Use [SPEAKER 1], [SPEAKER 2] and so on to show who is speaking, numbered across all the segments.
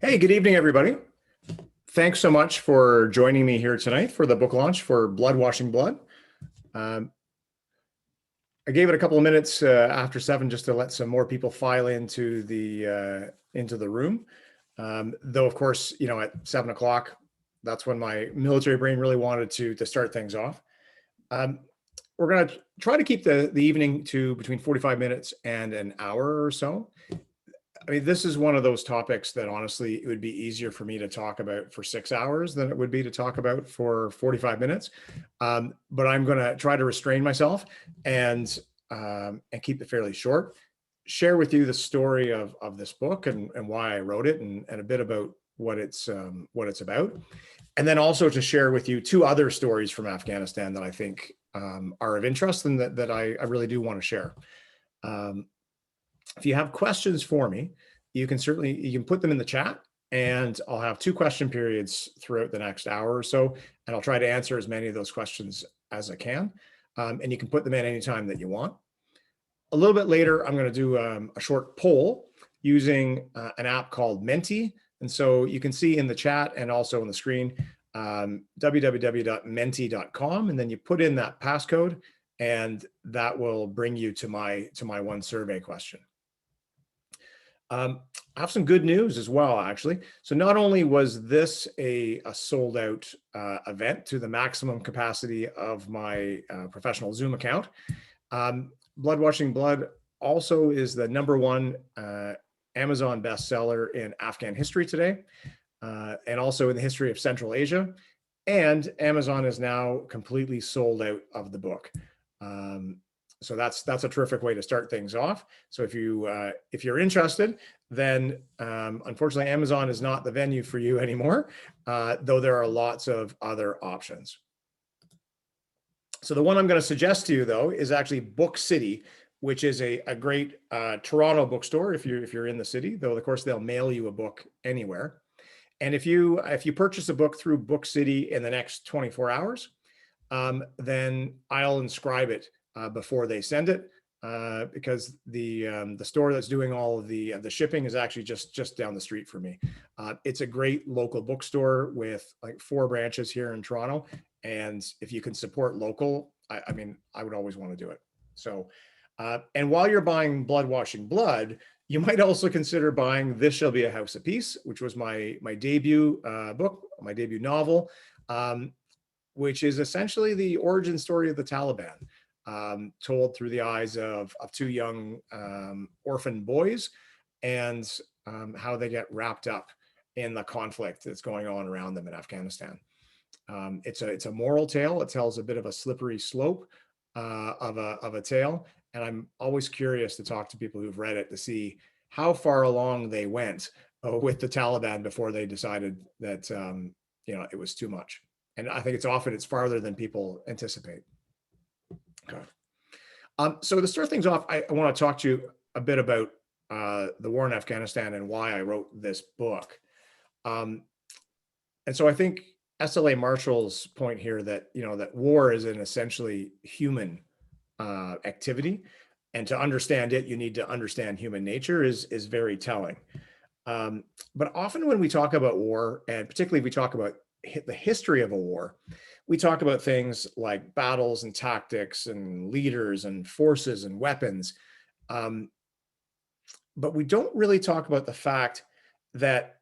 [SPEAKER 1] Hey, good evening, everybody. Thanks so much for joining me here tonight for the book launch for Blood Washing Blood. Um, I gave it a couple of minutes after 7 just to let some more people file into the room. Though, of course, at 7 o'clock, that's when my military brain really wanted to start things off. Um, we're going to try to keep the evening to between 45 minutes and an hour or so. I mean, this is one of those topics that honestly, it would be easier for me to talk about for 6 hours than it would be to talk about for 45 minutes. But I'm going to try to restrain myself and keep it fairly short. Share with you the story of this book and why I wrote it and a bit about what it's about. And then also to share with you two other stories from Afghanistan that I think are of interest and that I really do want to share. Um, if you have questions for me, you can put them in the chat, and I'll have two question periods throughout the next hour or so, and I'll try to answer as many of those questions as I can. And you can put them in any time that you want. A little bit later, I'm going to do a short poll using an app called Menti. And so you can see in the chat and also on the screen, www.menti.com, and then you put in that passcode, and that will bring you to my one survey question. I have some good news as well, actually. So not only was this a sold out event to the maximum capacity of my professional Zoom account, Blood Washing Blood also is the #1 Amazon bestseller in Afghan history today, and also in the history of Central Asia. And Amazon is now completely sold out of the book. So that's a terrific way to start things off. So if you're interested, then unfortunately Amazon is not the venue for you anymore, though there are lots of other options. So the one I'm going to suggest to you, though, is actually Book City, which is a great Toronto bookstore if you're in the city. Though of course they'll mail you a book anywhere. And if you purchase a book through Book City in the next 24 hours, then I'll inscribe it before they send it, because the store that's doing all of the shipping is actually just down the street for me. It's a great local bookstore with like 4 branches here in Toronto, and if you can support local, I mean, I would always want to do it. So, and while you're buying Blood Washing Blood, you might also consider buying This Shall Be a House of Peace, which was my debut book, my debut novel, which is essentially the origin story of the Taliban, told through the eyes of 2 young orphan boys, and how they get wrapped up in the conflict that's going on around them in Afghanistan. It's a moral tale. It tells a bit of a slippery slope of a tale, and I'm always curious to talk to people who've read it to see how far along they went with the Taliban before they decided that it was too much. And I think it's farther than people anticipate. Okay. So to start things off, I want to talk to you a bit about the war in Afghanistan and why I wrote this book. And so I think SLA Marshall's point here that that war is an essentially human activity, and to understand it, you need to understand human nature is very telling. But often when we talk about war, and particularly if we talk about the history of a war, we talk about things like battles and tactics and leaders and forces and weapons. But we don't really talk about the fact that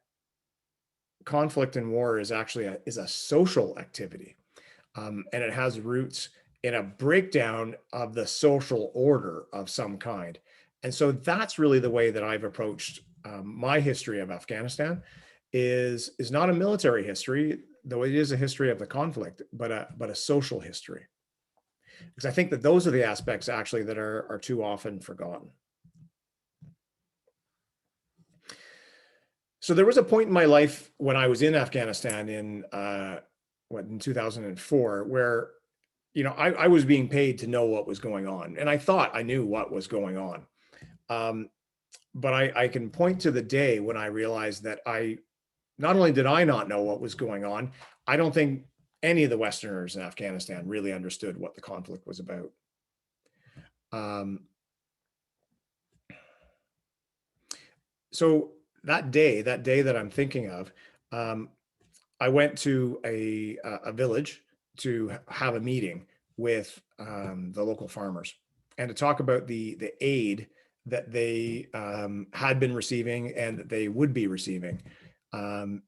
[SPEAKER 1] conflict and war is actually a social activity, and it has roots in a breakdown of the social order of some kind. And so that's really the way that I've approached my history of Afghanistan. Is not a military history, though it is a history of the conflict, but a social history, because I think that those are the aspects actually that are too often forgotten. So there was a point in my life when I was in Afghanistan in 2004 where I was being paid to know what was going on, and I thought I knew what was going on. But I can point to the day when I realized that not only did I not know what was going on, I don't think any of the Westerners in Afghanistan really understood what the conflict was about. So that day that I'm thinking of, um, I went to a village to have a meeting with the local farmers and to talk about the aid that they had been receiving and that they would be receiving. Um,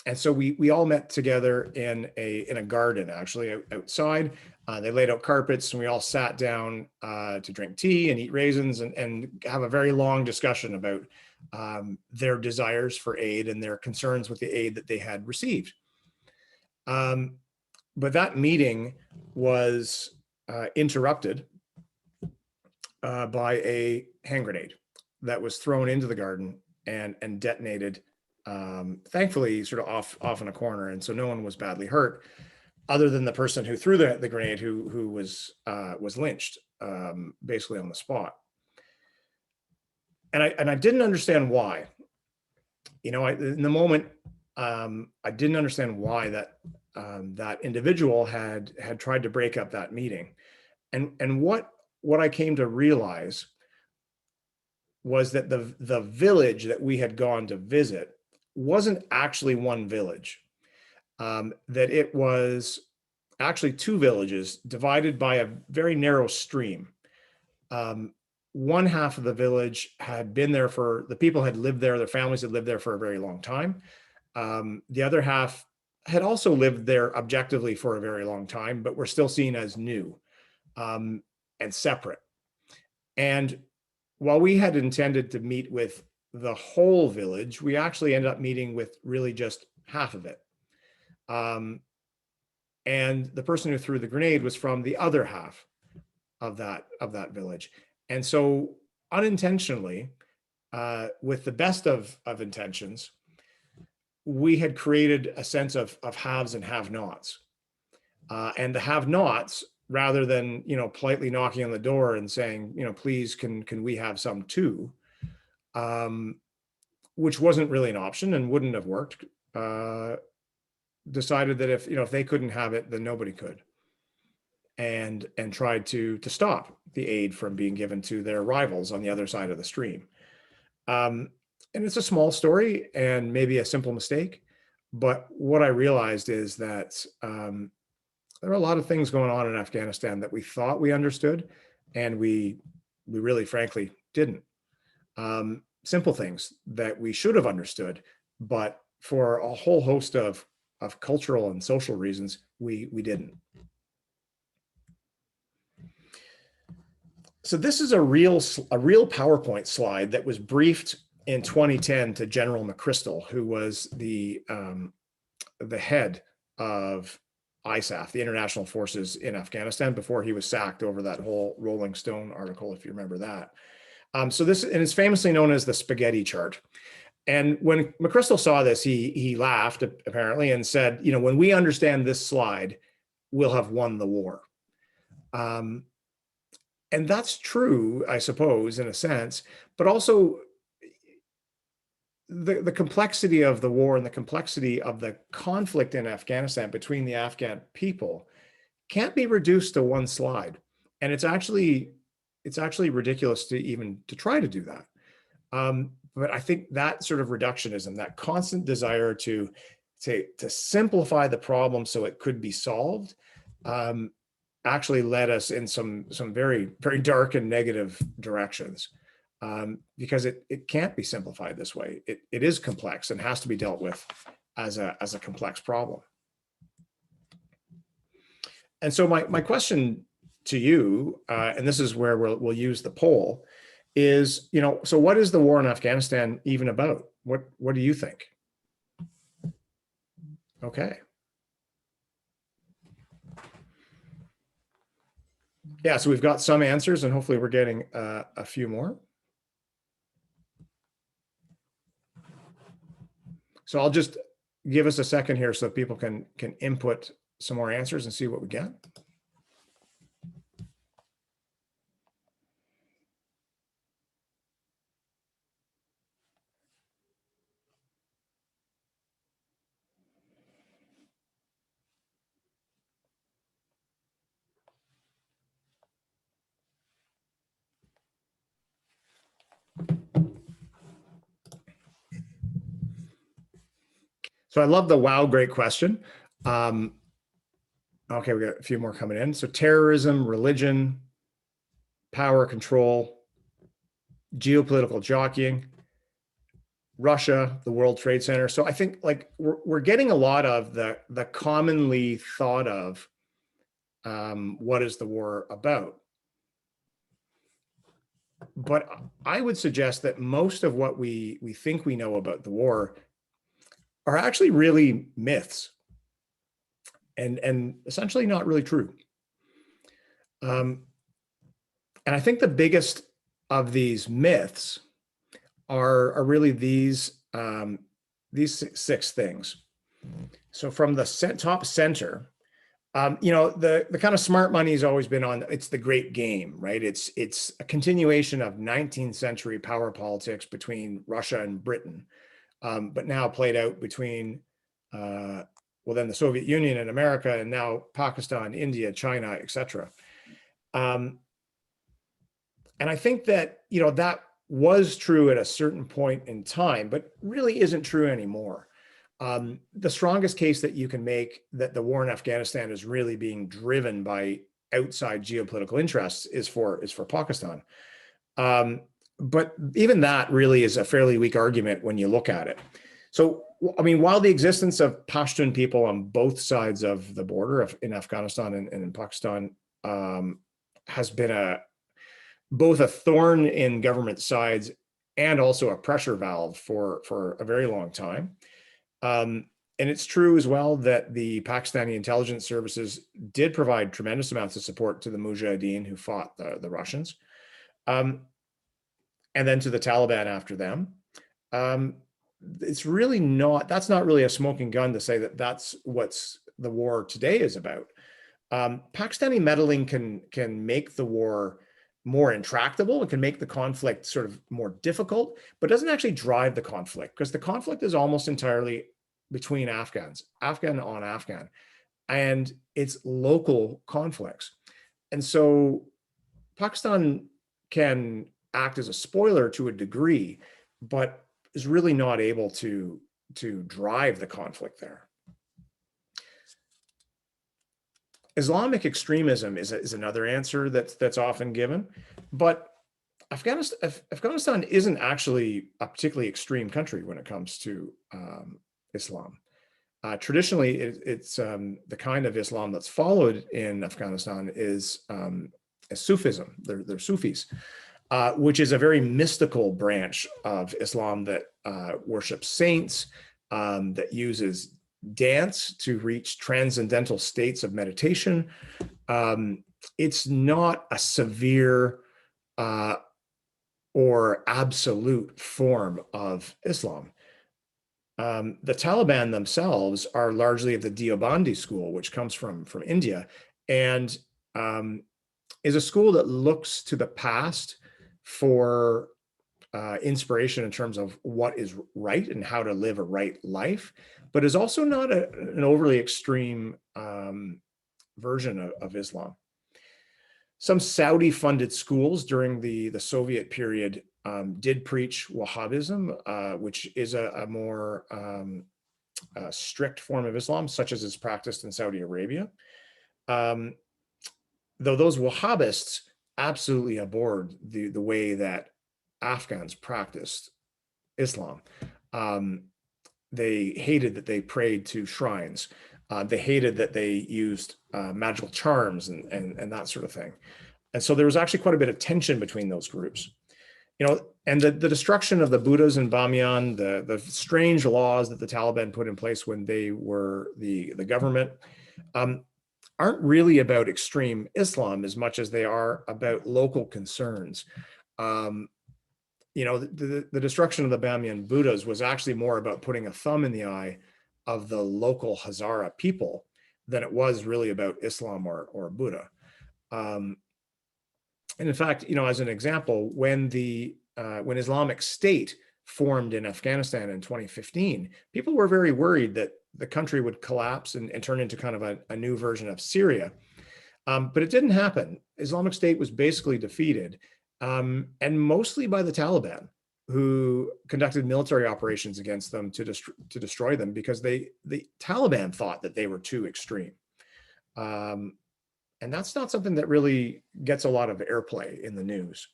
[SPEAKER 1] and so we all met together in a garden, actually outside. They laid out carpets and we all sat down to drink tea and eat raisins and have a very long discussion about their desires for aid and their concerns with the aid that they had received. Um, but that meeting was interrupted by a hand grenade that was thrown into the garden and detonated, thankfully sort of off in a corner, and so no one was badly hurt, other than the person who threw the grenade, who was lynched, basically on the spot. And I didn't understand why. In the moment, I didn't understand why that individual had tried to break up that meeting, and what I came to realize was that the village that we had gone to visit wasn't actually one village. That it was actually two villages divided by a very narrow stream. Um, One half of the village had been there the people had lived there, their families had lived there for a very long time. The other half had also lived there objectively for a very long time, but were still seen as new, and separate. And while we had intended to meet with the whole village, we actually ended up meeting with really just half of it. And the person who threw the grenade was from the other half of that village. And so unintentionally, with the best of intentions, we had created a sense of haves and have-nots. And the have-nots, rather than politely knocking on the door and saying, please, can we have some too, which wasn't really an option and wouldn't have worked, decided that if they couldn't have it, then nobody could, and tried to stop the aid from being given to their rivals on the other side of the stream. And it's a small story and maybe a simple mistake, but what I realized is that there are a lot of things going on in Afghanistan that we thought we understood, and we really, frankly, didn't. Simple things that we should have understood, but for a whole host of cultural and social reasons, we didn't. So this is a real PowerPoint slide that was briefed in 2010 to General McChrystal, who was the head of ISAF, the International Forces in Afghanistan, before he was sacked over that whole Rolling Stone article, if you remember that. So this, and it's famously known as the spaghetti chart. And when McChrystal saw this, he laughed apparently and said, when we understand this slide, we'll have won the war. And that's true, I suppose, in a sense, but also the complexity of the war and the complexity of the conflict in Afghanistan between the Afghan people can't be reduced to one slide. And it's actually ridiculous to even to try to do that. But I think that sort of reductionism, that constant desire to simplify the problem so it could be solved, actually led us in some very, very dark and negative directions, because it can't be simplified this way. It is complex and has to be dealt with as a complex problem. And so my question to you, and this is where we'll use the poll, is, so what is the war in Afghanistan even about? What do you think? Okay. Yeah, so we've got some answers, and hopefully we're getting a few more. So I'll just give us a second here so people can input some more answers and see what we get. So I love the wow, great question. Okay, we got a few more coming in. So terrorism, religion, power control, geopolitical jockeying, Russia, the World Trade Center. So I think like we're getting a lot of the commonly thought of what is the war about. But I would suggest that most of what we think we know about the war are actually really myths and essentially not really true. And I think the biggest of these myths are really these six things. So from the top center, the kind of smart money has always been on, it's the great game, right? It's a continuation of 19th century power politics between Russia and Britain, but now played out between, then the Soviet Union and America, and now Pakistan, India, China, etc. And I think that, that was true at a certain point in time, but really isn't true anymore. The strongest case that you can make that the war in Afghanistan is really being driven by outside geopolitical interests is for Pakistan. But even that really is a fairly weak argument when you look at it. So, I mean, while the existence of Pashtun people on both sides of the border in Afghanistan and in Pakistan has been both a thorn in government sides and also a pressure valve for a very long time. And it's true as well that the Pakistani intelligence services did provide tremendous amounts of support to the Mujahideen who fought the Russians, and then to the Taliban after them. It's really not, that's not really a smoking gun to say that that's what's the war today is about. Pakistani meddling can make the war more intractable. It can make the conflict sort of more difficult, but doesn't actually drive the conflict, because the conflict is almost entirely between Afghans, Afghan on Afghan, and it's local conflicts. And so Pakistan can act as a spoiler to a degree, but is really not able to drive the conflict there. Islamic extremism is another answer that's often given, but Afghanistan isn't actually a particularly extreme country when it comes to Islam. Traditionally, it's the kind of Islam that's followed in Afghanistan is Sufism. They're Sufis, which is a very mystical branch of Islam that worships saints, that uses dance to reach transcendental states of meditation. It's not a severe or absolute form of Islam. The Taliban themselves are largely of the Deobandi school, which comes from India, and is a school that looks to the past for inspiration in terms of what is right and how to live a right life, but is also not an overly extreme version of Islam. Some Saudi-funded schools during the Soviet period did preach Wahhabism, which is a more strict form of Islam, such as is practiced in Saudi Arabia. Though those Wahhabists absolutely abhorred the way that Afghans practiced Islam. They hated that they prayed to shrines. They hated that they used magical charms and that sort of thing. And so there was actually quite a bit of tension between those groups. And the destruction of the Buddhas in Bamiyan, the strange laws that the Taliban put in place when they were the government, aren't really about extreme Islam as much as they are about local concerns. The destruction of the Bamiyan Buddhas was actually more about putting a thumb in the eye of the local Hazara people than it was really about Islam or Buddha. And in fact, as an example, when Islamic State formed in Afghanistan in 2015, people were very worried that the country would collapse and turn into kind of a new version of Syria. But it didn't happen. Islamic State was basically defeated, and mostly by the Taliban. who conducted military operations against them to destroy them because the Taliban thought that they were too extreme. And that's not something that really gets a lot of airplay in the news.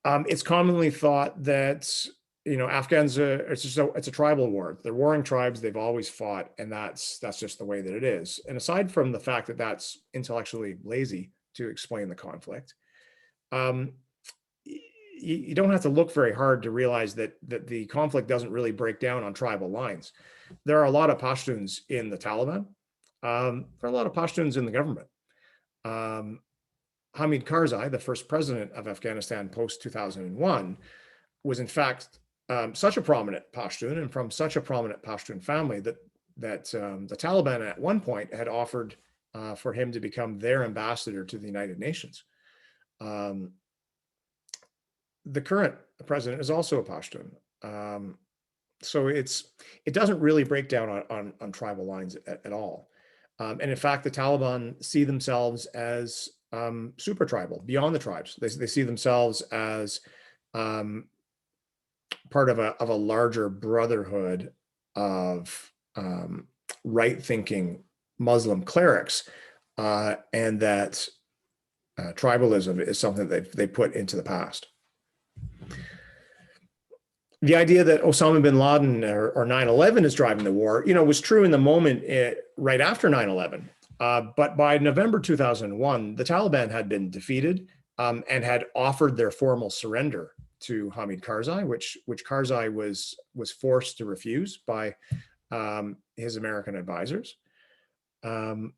[SPEAKER 1] It's commonly thought that, Afghans, it's a tribal war. They're warring tribes. They've always fought, and that's just the way that it is. And aside from the fact that that's intellectually lazy to explain the conflict, you don't have to look very hard to realize that the conflict doesn't really break down on tribal lines. There are a lot of Pashtuns in the Taliban. There are a lot of Pashtuns in the government. Hamid Karzai, the first president of Afghanistan post 2001, was in fact such a prominent Pashtun and from such a prominent Pashtun family that the Taliban at one point had offered for him to become their ambassador to the United Nations. The current president is also a Pashtun. So it doesn't really break down on tribal lines at all. And in fact, the Taliban see themselves as super tribal, beyond the tribes. They see themselves as part of a larger brotherhood of right-thinking Muslim clerics, and that tribalism is something that they put into the past. The idea that Osama bin Laden or 9/11 is driving the war, was true in the moment right after 9/11. But by November 2001, the Taliban had been defeated and had offered their formal surrender to Hamid Karzai, which Karzai was forced to refuse by his American advisors. And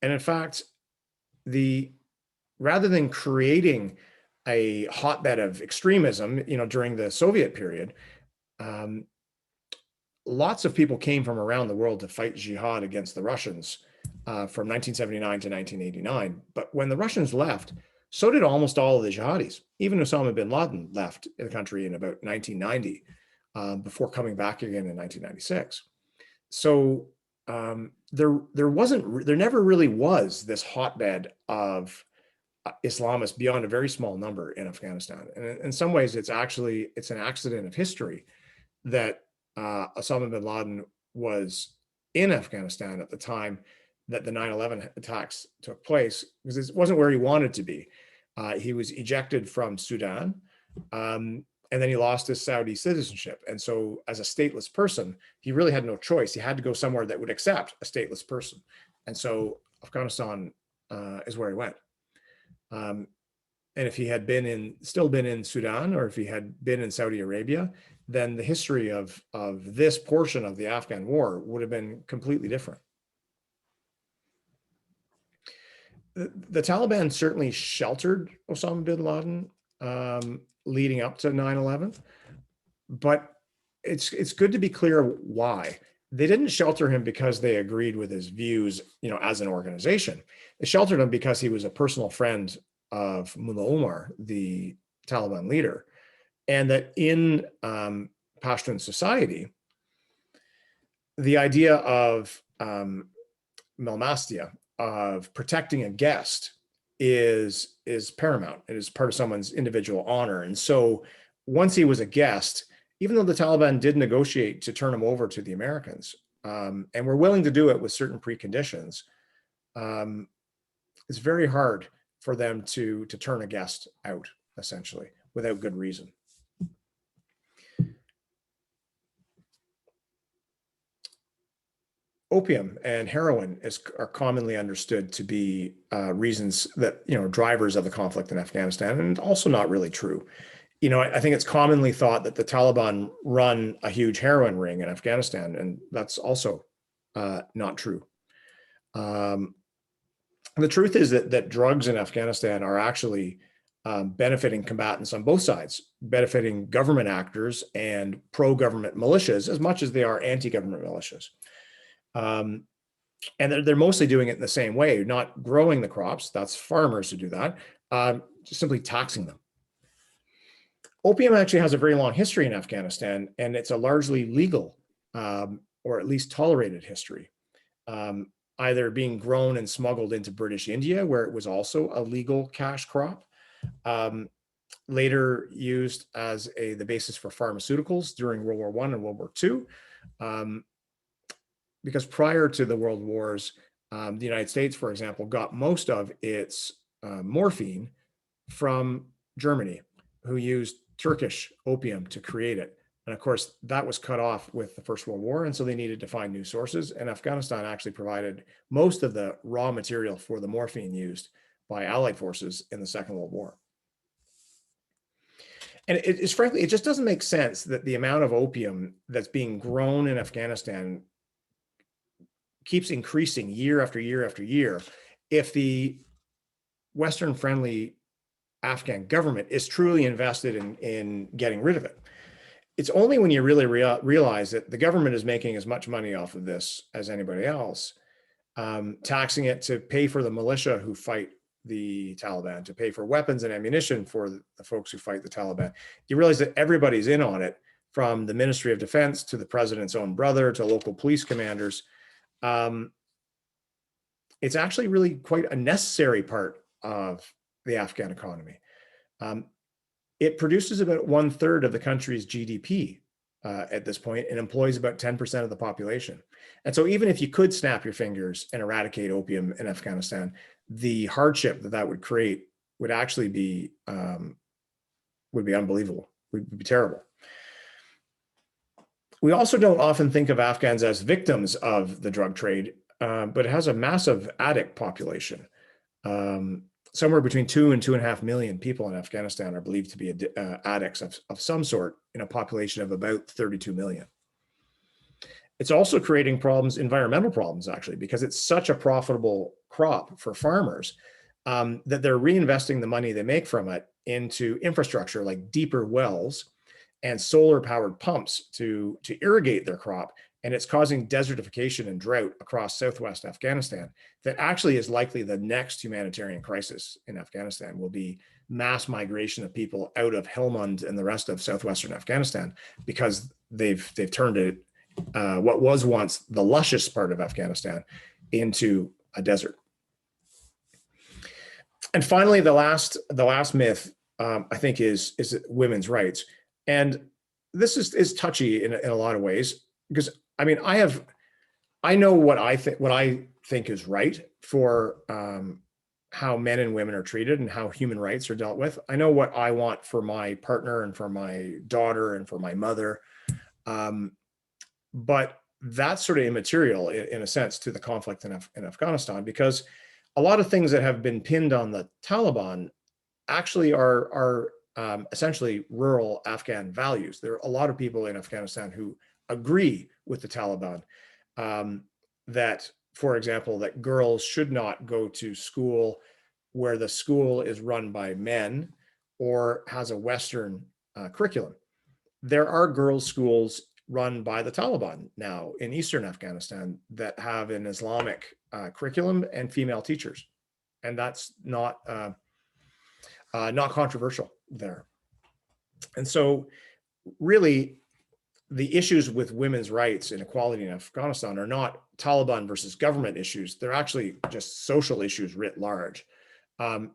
[SPEAKER 1] in fact, rather than creating a hotbed of extremism, during the Soviet period, lots of people came from around the world to fight jihad against the Russians from 1979 to 1989. But when the Russians left, so did almost all of the jihadis. Even Osama bin Laden left the country in about 1990 before coming back again in 1996. So there never really was this hotbed of Islamists beyond a very small number in Afghanistan. And in some ways, it's an accident of history that Osama bin Laden was in Afghanistan at the time that the 9/11 attacks took place, because it wasn't where he wanted to be. He was ejected from Sudan, and then he lost his Saudi citizenship. And so as a stateless person, he really had no choice. He had to go somewhere that would accept a stateless person. And so Afghanistan is where he went. And if he had still been in Sudan, or if he had been in Saudi Arabia, then the history of this portion of the Afghan war would have been completely different. The Taliban certainly sheltered Osama bin Laden leading up to 9/11, but it's good to be clear why. They didn't shelter him because they agreed with his views, as an organization. They sheltered him because he was a personal friend of Mullah Omar, the Taliban leader, and that in Pashtun society, the idea of Melmastia, of protecting a guest, is paramount. It is part of someone's individual honor. And so once he was a guest, even though the Taliban did negotiate to turn him over to the Americans, and were willing to do it with certain preconditions, it's very hard for them to turn a guest out, essentially, without good reason. Opium and heroin are commonly understood to be reasons that, drivers of the conflict in Afghanistan, and also not really true. I think it's commonly thought that the Taliban run a huge heroin ring in Afghanistan, and that's also not true. The truth is that drugs in Afghanistan are actually benefiting combatants on both sides, benefiting government actors and pro-government militias as much as they are anti-government militias. And they're mostly doing it in the same way, not growing the crops. That's farmers who do that, just simply taxing them. Opium actually has a very long history in Afghanistan, and it's a largely legal, or at least tolerated history, either being grown and smuggled into British India, where it was also a legal cash crop, later used as the basis for pharmaceuticals during World War I and World War II. Because prior to the World Wars, the United States, for example, got most of its morphine from Germany, who used Turkish opium to create it. And of course, that was cut off with the First World War. And so they needed to find new sources. And Afghanistan actually provided most of the raw material for the morphine used by Allied forces in the Second World War. And frankly, it just doesn't make sense that the amount of opium that's being grown in Afghanistan keeps increasing year after year after year if the Western-friendly Afghan government is truly invested in getting rid of it. It's only when you really realize that the government is making as much money off of this as anybody else, taxing it to pay for the militia who fight the Taliban, to pay for weapons and ammunition for the folks who fight the Taliban. You realize that everybody's in on it, from the Ministry of Defense to the president's own brother to local police commanders. It's actually really quite a necessary part of the Afghan economy. It produces about 1/3 of the country's GDP at this point, and employs about 10% of the population. And so even if you could snap your fingers and eradicate opium in Afghanistan, the hardship that would create would actually be unbelievable, would be terrible. We also don't often think of Afghans as victims of the drug trade, but it has a massive addict population. Somewhere between 2 and 2.5 million people in Afghanistan are believed to be addicts of some sort in a population of about 32 million. It's also creating problems, environmental problems, actually, because it's such a profitable crop for farmers that they're reinvesting the money they make from it into infrastructure like deeper wells and solar-powered pumps to irrigate their crop. And it's causing desertification and drought across southwest Afghanistan that actually is likely the next humanitarian crisis in Afghanistan. Will be mass migration of people out of Helmand and the rest of southwestern Afghanistan, because they've turned it, what was once the luscious part of Afghanistan, into a desert. And finally, the last myth, I think, is women's rights. And this is touchy in a lot of ways, because I mean, I know what I think is right for how men and women are treated and how human rights are dealt with. I know what I want for my partner and for my daughter and for my mother. But that's sort of immaterial in a sense to the conflict in Afghanistan, because a lot of things that have been pinned on the Taliban actually are essentially rural Afghan values. There are a lot of people in Afghanistan who agree with the Taliban that, for example, that girls should not go to school where the school is run by men or has a Western curriculum. There are girls' schools run by the Taliban now in eastern Afghanistan that have an Islamic curriculum and female teachers, and that's not controversial there. And so, really, the issues with women's rights and equality in Afghanistan are not Taliban versus government issues. They're actually just social issues writ large. And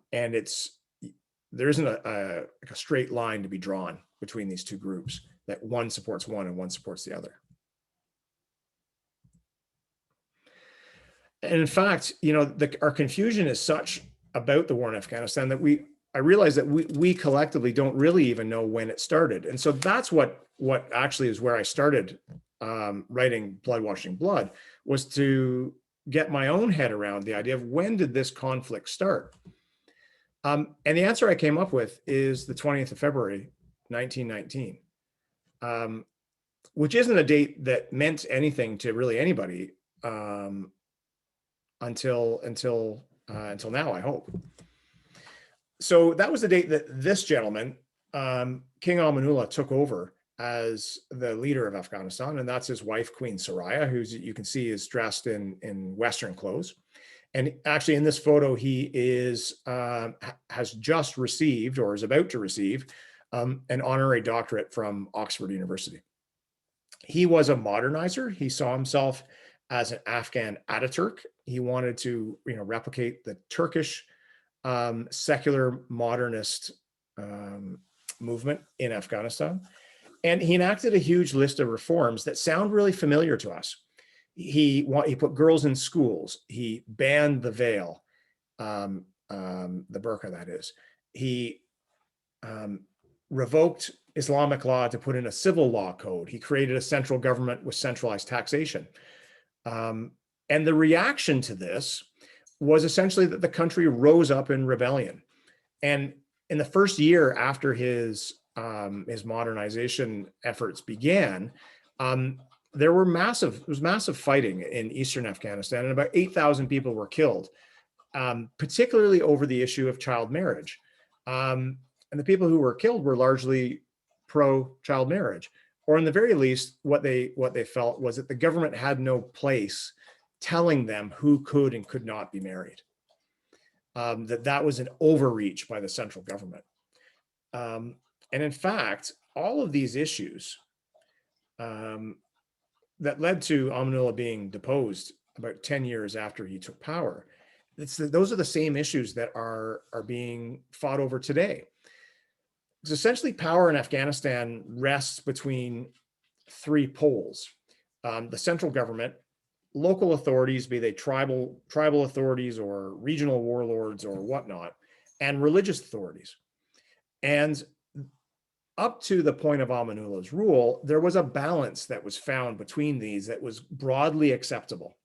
[SPEAKER 1] there isn't a straight line to be drawn between these two groups, that one supports one and one supports the other. And in fact, our confusion is such about the war in Afghanistan that I realize that we collectively don't really even know when it started. And so that's what actually is where I started writing Blood Washing Blood, was to get my own head around the idea of when did this conflict start? And the answer I came up with is the 20th of February, 1919, which isn't a date that meant anything to really anybody until now, I hope. So that was the date that this gentleman, King Amanullah, took over as the leader of Afghanistan, and that's his wife, Queen Soraya, who you can see is dressed in Western clothes. And actually, in this photo, he has just received, or is about to receive, an honorary doctorate from Oxford University. He was a modernizer. He saw himself as an Afghan Ataturk. He wanted to, replicate the Turkish secular modernist movement in Afghanistan. And he enacted a huge list of reforms that sound really familiar to us. He put girls in schools. He banned the veil, the burqa, that is. He revoked Islamic law to put in a civil law code. He created a central government with centralized taxation. And the reaction to this was essentially that the country rose up in rebellion. And in the first year after his modernization efforts began, there was massive fighting in eastern Afghanistan, and about 8,000 people were killed, particularly over the issue of child marriage. And the people who were killed were largely pro-child marriage, or in the very least, what they felt was that the government had no place telling them who could and could not be married. That was an overreach by the central government. And in fact, all of these issues that led to Amanullah being deposed about 10 years after he took power, those are the same issues that are being fought over today. Because essentially power in Afghanistan rests between three poles: the central government, local authorities, be they tribal authorities or regional warlords or whatnot, and religious authorities. And up to the point of Amanullah's rule, there was a balance that was found between these that was broadly acceptable.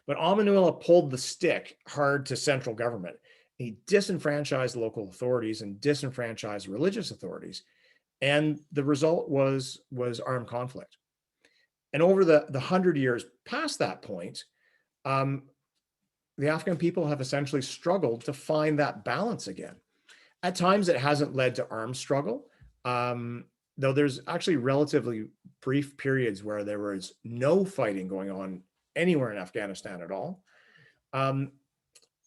[SPEAKER 1] But Amanullah pulled the stick hard to central government. He disenfranchised local authorities and disenfranchised religious authorities. And the result was armed conflict. And over the 100 years past that point, the Afghan people have essentially struggled to find that balance again. At times, it hasn't led to armed struggle, though there's actually relatively brief periods where there was no fighting going on anywhere in Afghanistan at all.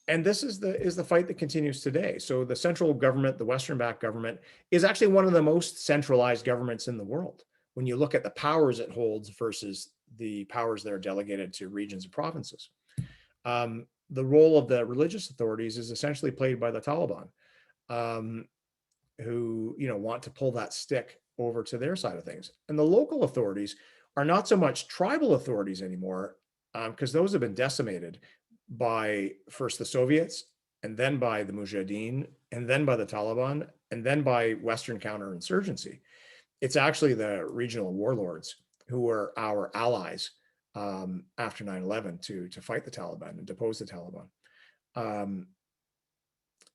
[SPEAKER 1] And this is the fight that continues today. So the central government, the Western-backed government, is actually one of the most centralized governments in the world when you look at the powers it holds versus the powers that are delegated to regions and provinces. The role of the religious authorities is essentially played by the Taliban, who want to pull that stick over to their side of things. And the local authorities are not so much tribal authorities anymore, because those have been decimated by first the Soviets, and then by the Mujahideen, and then by the Taliban, and then by Western counterinsurgency. It's actually the regional warlords who were our allies after 9/11 to fight the Taliban and depose the Taliban,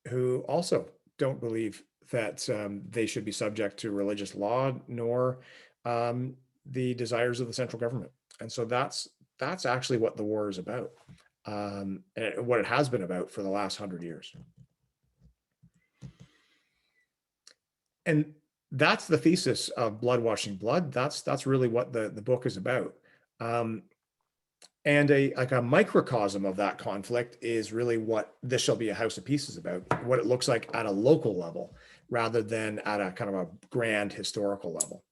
[SPEAKER 1] who also don't believe that they should be subject to religious law nor the desires of the central government. And so that's actually what the war is about, and what it has been about for the last 100 years. And that's the thesis of Blood Washing Blood. That's really what the book is about. And a microcosm of that conflict is really what This Shall Be a House of Peace is about, what it looks like at a local level, rather than at a kind of a grand historical level.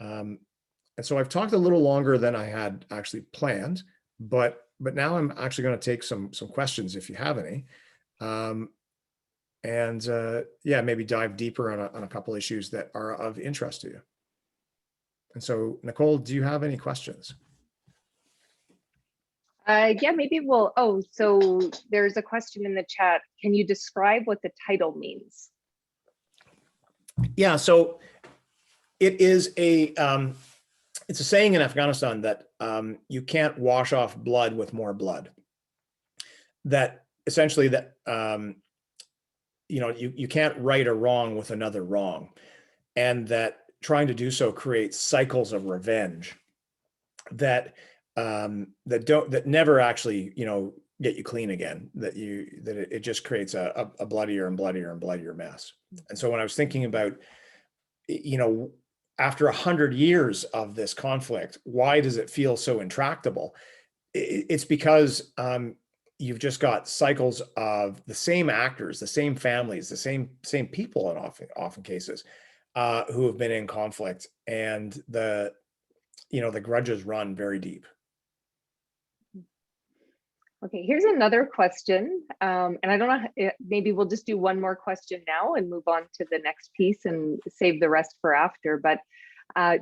[SPEAKER 1] And so I've talked a little longer than I had actually planned, but now I'm actually going to take some questions if you have any. Yeah, maybe dive deeper on a couple issues that are of interest to you. And so, Nicole, do you have any questions?
[SPEAKER 2] Yeah, maybe so there's a question in the chat. Can you describe what the title means?
[SPEAKER 1] Yeah, so it is it's a saying in Afghanistan that you can't wash off blood with more blood. That essentially that you can't right a wrong with another wrong, and that trying to do so creates cycles of revenge that never actually get you clean again. That it just creates a bloodier and bloodier and bloodier mess. And so when I was thinking about after 100 years of this conflict, why does it feel so intractable? It's because you've just got cycles of the same actors, the same families, the same people in often cases who have been in conflict, and the grudges run very deep.
[SPEAKER 2] Okay, here's another question. And I don't know, maybe we'll just do one more question now and move on to the next piece and save the rest for after. But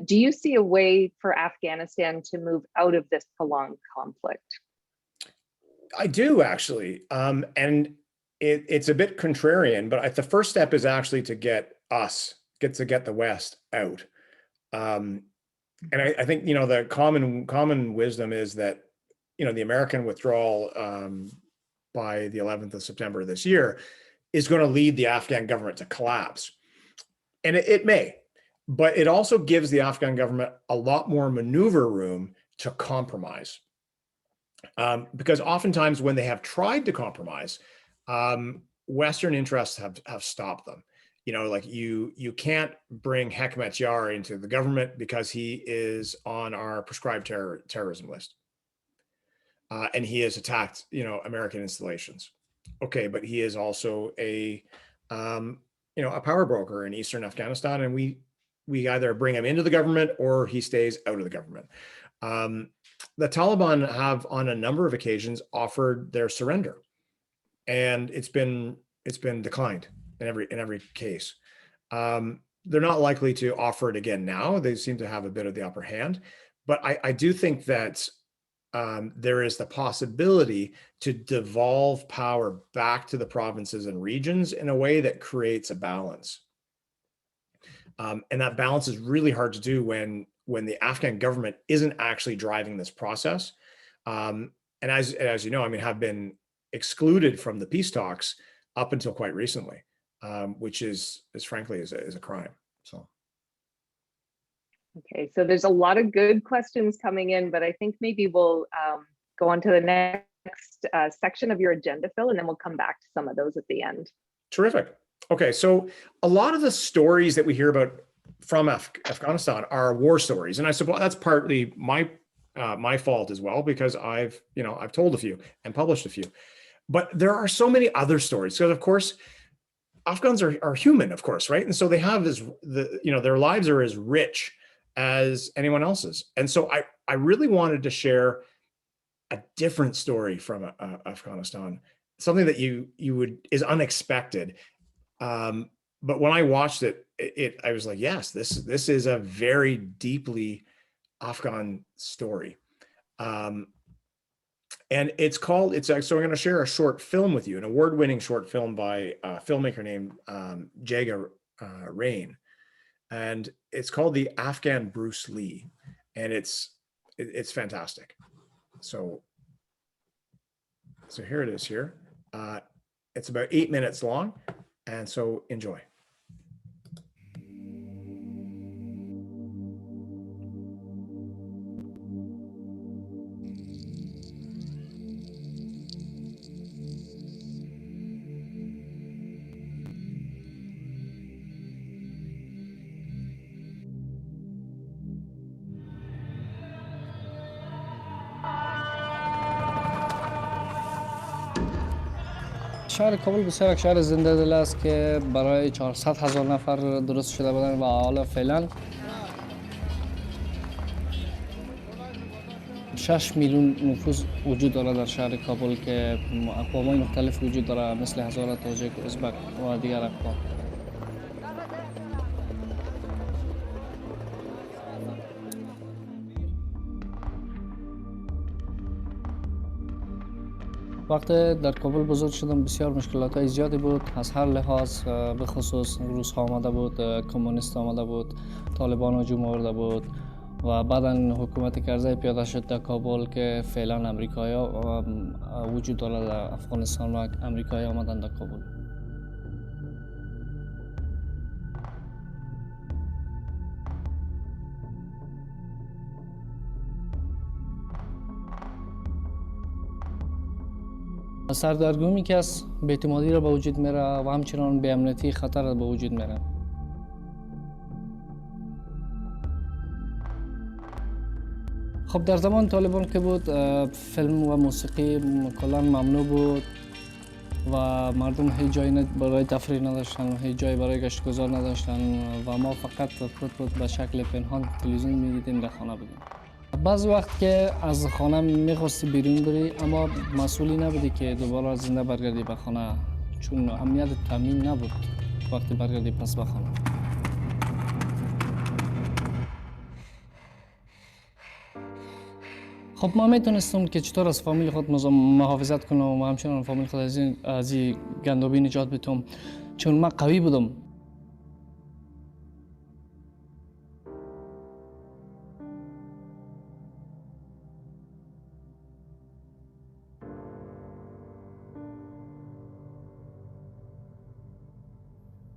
[SPEAKER 2] do you see a way for Afghanistan to move out of this prolonged conflict?
[SPEAKER 1] I do actually, and it's a bit contrarian, but the first step is actually to get the West out. And I think the common wisdom is that the American withdrawal by the 11th of September this year is going to lead the Afghan government to collapse, and it may, but it also gives the Afghan government a lot more maneuver room to compromise. Because oftentimes when they have tried to compromise, Western interests have stopped them. Like you can't bring Hekmatyar into the government because he is on our prescribed terrorism list. And he has attacked, American installations. Okay, but he is also a power broker in Eastern Afghanistan, and we either bring him into the government or he stays out of the government. The Taliban have, on a number of occasions, offered their surrender, and it's been declined in every case. They're not likely to offer it again now. They seem to have a bit of the upper hand, but I do think that there is the possibility to devolve power back to the provinces and regions in a way that creates a balance. And that balance is really hard to do when the Afghan government isn't actually driving this process. And as you know, have been excluded from the peace talks up until quite recently, which is frankly is a crime. So.
[SPEAKER 2] Okay, so there's a lot of good questions coming in, but I think maybe we'll go on to the next section of your agenda, Phil, and then we'll come back to some of those at the end.
[SPEAKER 1] Terrific. Okay, so a lot of the stories that we hear about from Afghanistan are war stories, and I suppose that's partly my fault as well, because I've told a few and published a few, but there are so many other stories. So of course, Afghans are human, of course, right? And so they have their lives are as rich as anyone else's, and so I really wanted to share a different story from Afghanistan, something that is unexpected. But when I watched it, I was like, yes, this is a very deeply Afghan story. And so I'm going to share a short film with you, an award-winning short film by a filmmaker named Jaga Rain. And it's called The Afghan Bruce Lee. And it's fantastic. So here it is here. It's about 8 minutes long. And so enjoy.
[SPEAKER 3] شهر کابل بسیار یک شهر زنده دل است که برای 400,000 نفر درست شده بودن و حالا فعلا 6 میلیون نفوس وجود داره در شهر کابل که اقوام مختلف وجود داره، مثل هزاره، تاجیک، ازبک و دیگر اقوام. وقتی در کابل بزرگ شدم بسیار مشکلات زیادی بود از هر لحاظ، به خصوص روس ها آمده بود، کمونیست آمده بود، طالبان هجوم آورده بود و بعدا حکومت کرزی پیاده شد در کابل که فعلا امریکایی وجود داره در افغانستان و امریکایی آمدن در کابل. سردرگمی که از بی‌اعتمادی را به وجود میره و همچنان بی‌امنیتی خطر را به وجود میره. خب در زمان طالبان که بود فیلم و موسیقی کلا ممنوع بود و مردم هیچ جایی برای تفریح نداشتن و هیچ جایی برای گشت گذار نداشتن و ما فقط به شکل پنهان تلویزیون می‌دیدیم، در خانه بودیم. بعض وقت که از خانه میخواستی بیرون بری اما مسئولی نبودی که دوباره زنده برگردی به خانه، چون امنیت تامین نبود وقتی برگردی پس به خانه. خب ما میتونستم که چطور از فامیل خود محافظت کنم و همچنان فامیل خود از این گندابی نجات بدم، چون من قوی بودم.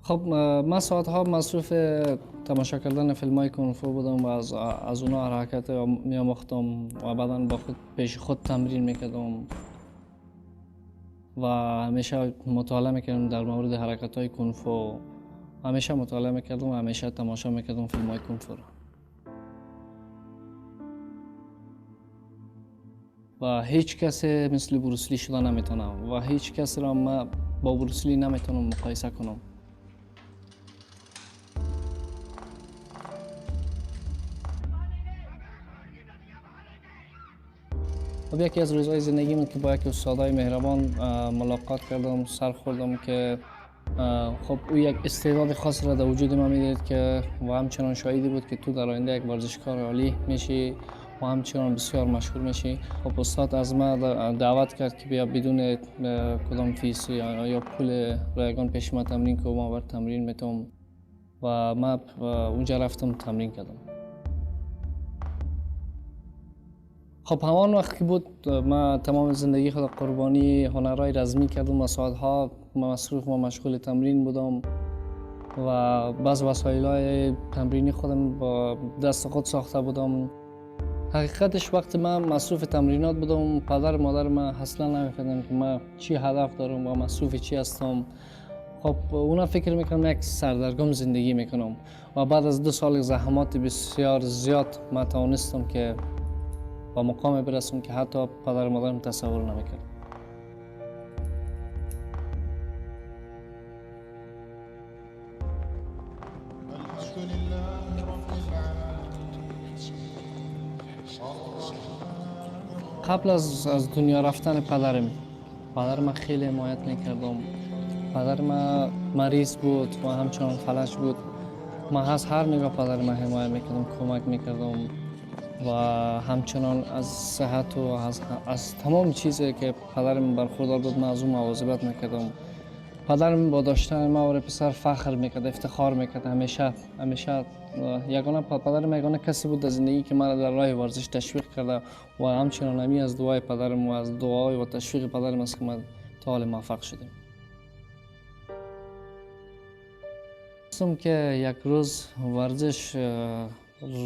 [SPEAKER 3] خب من ساعتها مصروف تماشا کردن فیلم های کنفو بودم و از اونا حرکت می آموختم و بعدا با خود پیش خود تمرین میکردم و همیشه مطالعه میکردم در مورد حرکت های کنفو. همیشه مطالعه میکردم و همیشه تماشا میکردم فیلم های کنفو را. و هیچ کسی مثل بروسلی شده نمیتونم و هیچ کسی را من با بروسلی نمیتونم مقایسه کنم. خب یکی از روزهای زندگیم که با یک استادای مهربان ملاقات کردم، سر خوردم که خب او یک استعداد خاص را در وجود من میدید که و همچنان شاهدی بود که تو در آینده یک ورزشکار عالی میشی و همچنان بسیار مشهور میشی. خب استاد از من دعوت کرد که بیا بدون کدام فیس یا پول رایگان پیش ما تمرین که ما بر تمرین میتونم و من اونجا رفتم تمرین کردم. خب همان وقت که بود من تمام زندگی خود قربانی هنرهای رزمی کردم و ساعتها مصروف و مشغول تمرین بودم و بعض وسایل‌های تمرینی خودم با دست خود ساخته بودم. حقیقتش وقت من مصروف تمرینات بودم پدر و مادر من اصلا نمی‌فهمیدن که من چی هدف دارم و مصروف چی هستم. خب اونا فکر میکنم یک سردرگم زندگی میکنم و بعد از 2 سال زحمات بسیار زیاد من توانستم که با مقام برسم که حتی پدر و مادرم تصور نمیکرد. قبل از دنیا رفتن پدرم خیلی حمایت میکردم. پدرم مریض بود و همچنان فلج بود. من از هر نگاه پدرم حمایت میکردم، کمک میکردم و همچنان از صحت و از تمام چیزی که پدرم برخوردار بود من از اون مواظبت میکردم. پدرم با داشتن ما و پسر فخر میکرد، افتخار میکرد. همیشه پدرم یگانه کسی بود در زندگی که من در راه ورزش تشویق کرده و همچنان همی از دعای پدرم و از دعای و تشویق پدرم است که من تا حال موفق شدیم. دوستم که یک روز ورزش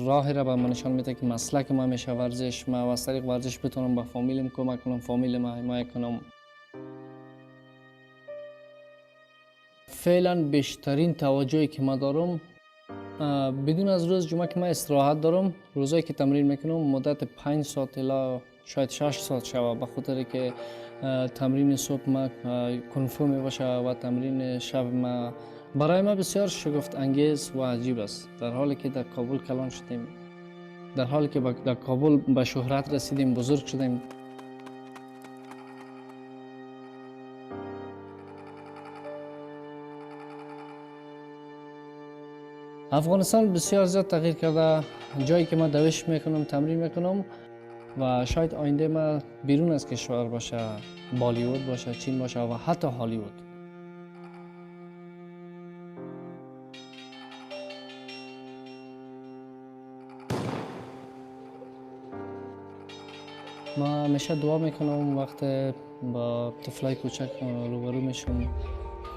[SPEAKER 3] راهی را به من نشان میده که مسلک ما میشه ورزش. من از طریق ورزش بتونم به فامیلم کمک کنم، فامیل ما حمایت کنم. فعلا بیشترین توجهی که من دارم بدون از روز جمعه که من استراحت دارم، روزایی که تمرین میکنم مدت 5 ساعت الا شاید 6 ساعت شود، به خاطر که تمرین صبح ما کنفو میباشه و تمرین شب ما برای ما بسیار شگفت انگیز و عجیب است. در حالی که در کابل کلان شدیم، در حالی که در کابل به شهرت رسیدیم، بزرگ شدیم. افغانستان بسیار زیاد تغییر کرده. جایی که ما دوش میکنم، تمرین میکنم و شاید آینده ما بیرون از کشور باشه، بالیوود باشه، چین باشه و حتی هالیوود. ما همیشه دعا میکنم وقت با طفلای کوچک روبرو میشم،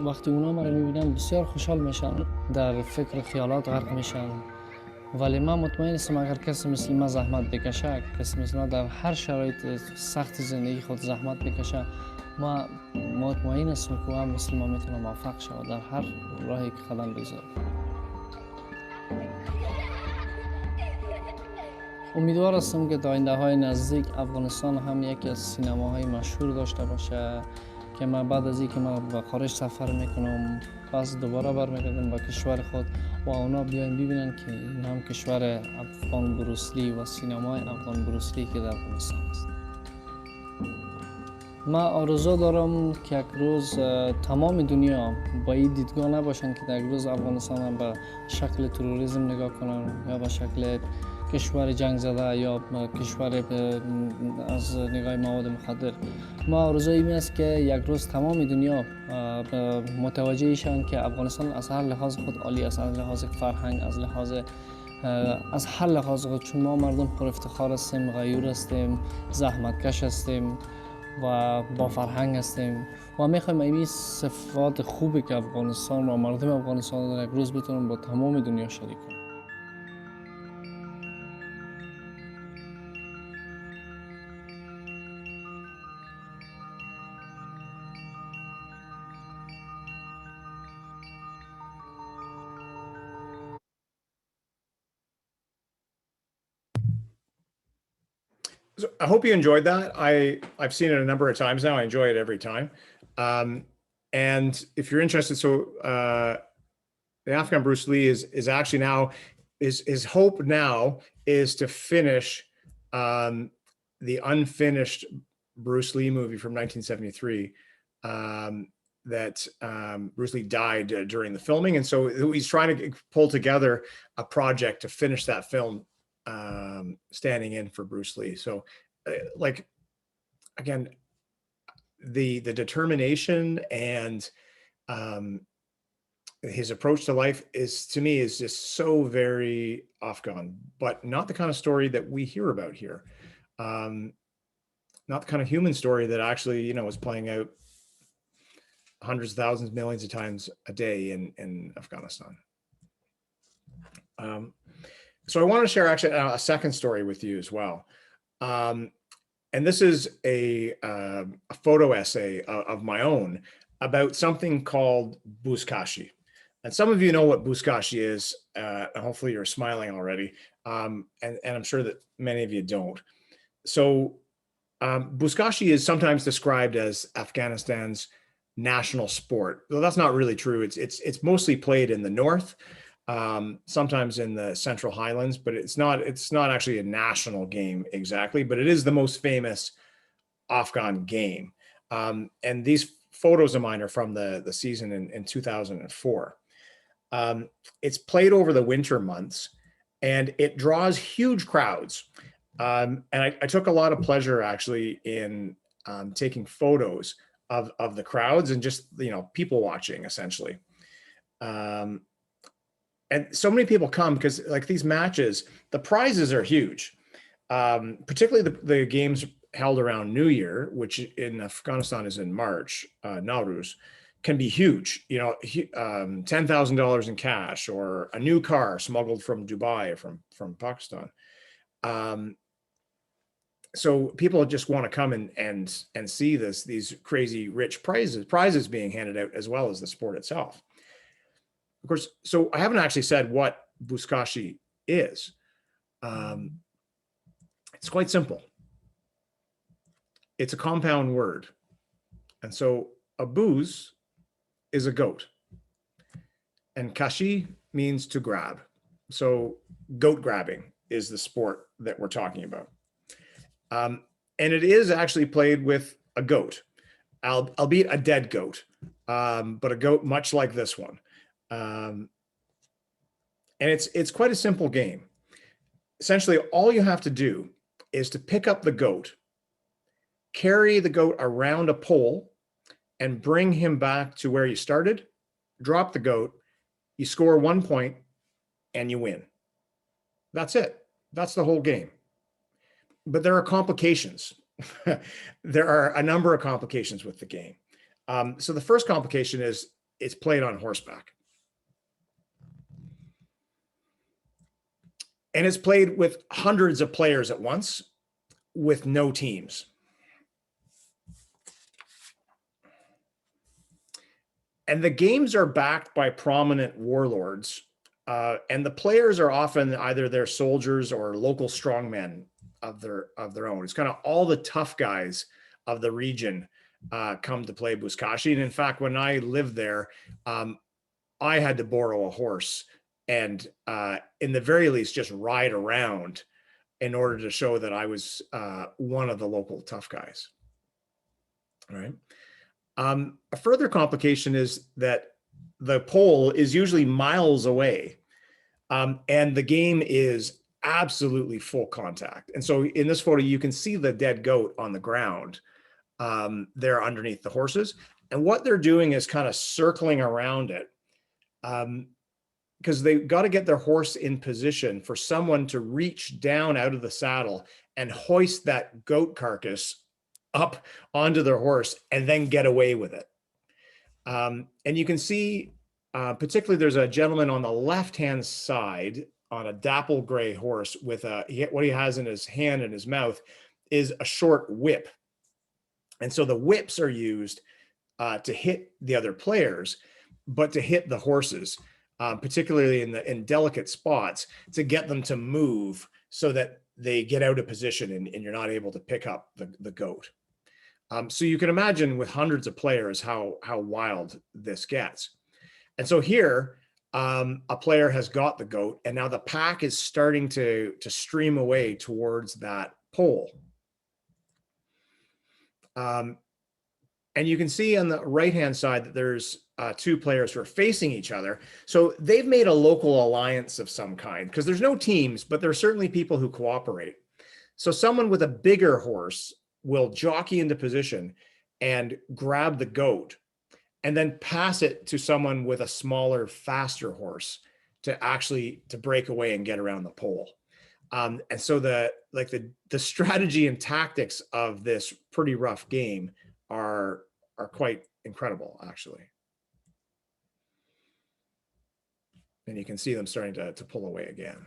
[SPEAKER 3] وقتی اونا ما رو میبینن بسیار خوشحال میشن، در فکر و خیالات غرق میشن. ولی من مطمئن هستم اگر کسی مثل من زحمت بکشه، کسی مثل من در هر شرایط سخت زندگی خود زحمت بکشه، ما مطمئن هستم که هم مثل ما میتونه موفق شود در هر راهی که قدم بگذاره. امیدوار هستم که در آینده های نزدیک افغانستان هم یکی از سینماهای مشهور داشته باشه، که من بعد از اینکه من به خارج سفر میکنم پس دوباره برمیگردم به کشور خود و اونا بیاین ببینن که این هم کشور افغان بروسلی و سینمای افغان بروسلی که در افغانستان است. من آرزو دارم که یک روز تمام دنیا با این دیدگاه نباشن که در یک روز افغانستان هم به شکل تروریسم نگاه کنن یا به شکل کشور جنگ زده یا کشور از نگاه مواد مخدر. ما آرزو این است که یک روز تمام دنیا متوجه شن که افغانستان از هر لحاظ خود عالی است، از لحاظ فرهنگ، از هر لحاظ خود، چون ما مردم پر افتخار هستیم، غیور هستیم، زحمتکش هستیم و با فرهنگ هستیم و میخوایم این صفات خوبی که افغانستان و مردم افغانستان در یک روز بتونن با تمام دنیا شریک کنن.
[SPEAKER 1] So I hope you enjoyed that. I've seen it a number of times now. I enjoy it every time. And if you're interested, so the Afghan Bruce Lee is actually now his hope now is to finish the unfinished Bruce Lee movie from 1973 that Bruce Lee died during the filming, and so he's trying to pull together a project to finish that film, standing in for Bruce Lee. So like, again, the determination and his approach to life is, to me, is just so very Afghan, but not the kind of story that we hear about here. Not the kind of human story that actually, is playing out hundreds of thousands, millions of times a day in Afghanistan. So I want to share actually a second story with you as well. And this is a photo essay of my own about something called buzkashi. And some of you know what buzkashi is. Hopefully you're smiling already. And I'm sure that many of you don't. So buzkashi is sometimes described as Afghanistan's national sport. Though that's not really true. It's mostly played in the north, sometimes in the Central Highlands, but it's not actually a national game exactly, but it is the most famous Afghan game. And these photos of mine are from the season in 2004. It's played over the winter months and it draws huge crowds. And I took a lot of pleasure actually in taking photos of the crowds and just, people watching essentially. And so many people come because, like, these matches, the prizes are huge. Particularly the games held around New Year, which in Afghanistan is in March, Nowruz, can be huge. $10,000 in cash or a new car smuggled from Dubai or from Pakistan. So people just want to come and see these crazy rich prizes being handed out, as well as the sport itself. Of course, so I haven't actually said what buzkashi is. It's quite simple. It's a compound word. And so a buz is a goat. And kashi means to grab. So goat grabbing is the sport that we're talking about. And it is actually played with a goat, albeit a dead goat, but a goat much like this one. And it's quite a simple game. Essentially, all you have to do is to pick up the goat, carry the goat around a pole, and bring him back to where you started, drop the goat, you score 1 point, and you win. That's it. That's the whole game. But there are complications. There are a number of complications with the game. So the first complication is it's played on horseback. And it's played with hundreds of players at once with no teams. And the games are backed by prominent warlords. And the players are often either their soldiers or local strongmen of their own. It's kind of all the tough guys of the region come to play buzkashi. And in fact, when I lived there, I had to borrow a horse and in the very least just ride around in order to show that I was one of the local tough guys. All right. A further complication is that the pole is usually miles away, and the game is absolutely full contact. And so in this photo, you can see the dead goat on the ground there underneath the horses. And what they're doing is kind of circling around it, because they've got to get their horse in position for someone to reach down out of the saddle and hoist that goat carcass up onto their horse and then get away with it. And you can see, particularly there's a gentleman on the left-hand side on a dapple gray horse with what he has in his hand and his mouth is a short whip. And so the whips are used to hit the other players, but to hit the horses, particularly in delicate spots, to get them to move so that they get out of position and you're not able to pick up the goat. So you can imagine with hundreds of players how wild this gets. And so here, a player has got the goat, and now the pack is starting to stream away towards that pole. And you can see on the right-hand side that there's two players who are facing each other. So they've made a local alliance of some kind, because there's no teams, but there are certainly people who cooperate. So someone with a bigger horse will jockey into position and grab the goat and then pass it to someone with a smaller, faster horse to break away and get around the pole. And so the strategy and tactics of this pretty rough game are quite incredible, actually. And you can see them starting to pull away again.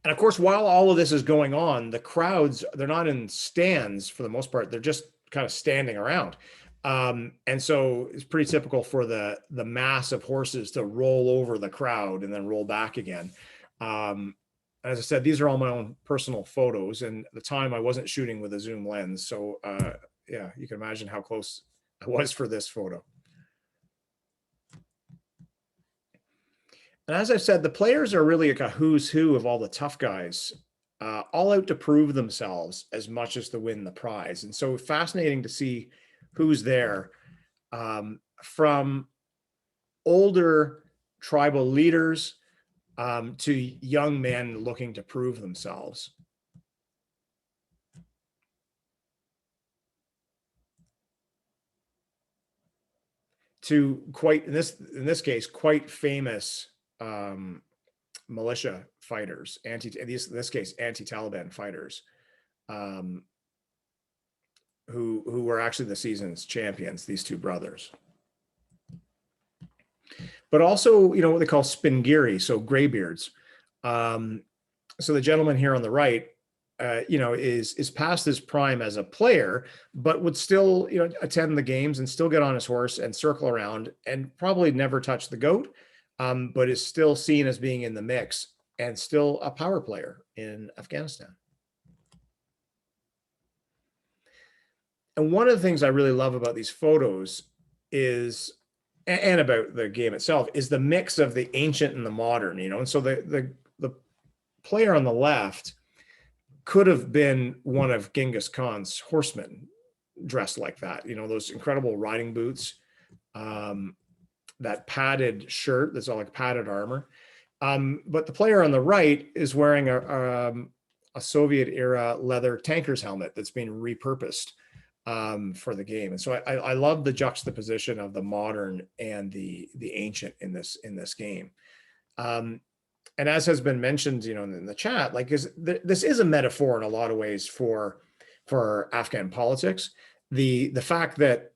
[SPEAKER 1] And of course, while all of this is going on, the crowds, they're not in stands for the most part. They're just kind of standing around. And so it's pretty typical for the mass of horses to roll over the crowd and then roll back again. As I said, these are all my own personal photos, and at the time I wasn't shooting with a zoom lens. So yeah, you can imagine how close I was for this photo. And as I've said, the players are really like a who's who of all the tough guys, all out to prove themselves as much as to win the prize. And so fascinating to see who's there, from older tribal leaders to young men looking to prove themselves. To quite, in this case, quite famous militia fighters, in this case, anti-Taliban fighters, who were actually the season's champions, these two brothers. But also, what they call spingiri, so graybeards. So the gentleman here on the right, is past his prime as a player, but would still, attend the games and still get on his horse and circle around and probably never touch the goat, but is still seen as being in the mix and still a power player in Afghanistan. And one of the things I really love about these photos is, and about the game itself, is the mix of the ancient and the modern, and so the player on the left could have been one of Genghis Khan's horsemen dressed like that, those incredible riding boots, that padded shirt that's all like padded armor. But the player on the right is wearing a Soviet era leather tanker's helmet that's been repurposed for the game. And so I love the juxtaposition of the modern and the ancient in this game. And as has been mentioned, in the chat, this is a metaphor in a lot of ways for Afghan politics. The fact that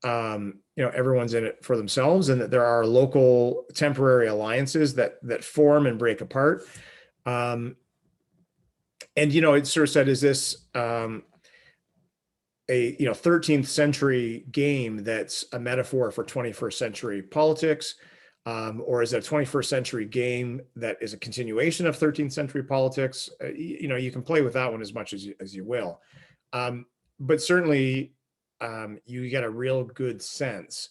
[SPEAKER 1] everyone's in it for themselves, and that there are local temporary alliances that form and break apart. And it sort of said, is this a 13th century game that's a metaphor for 21st century politics? Or is it a 21st century game that is a continuation of 13th century politics? You can play with that one as much as you will. But certainly you get a real good sense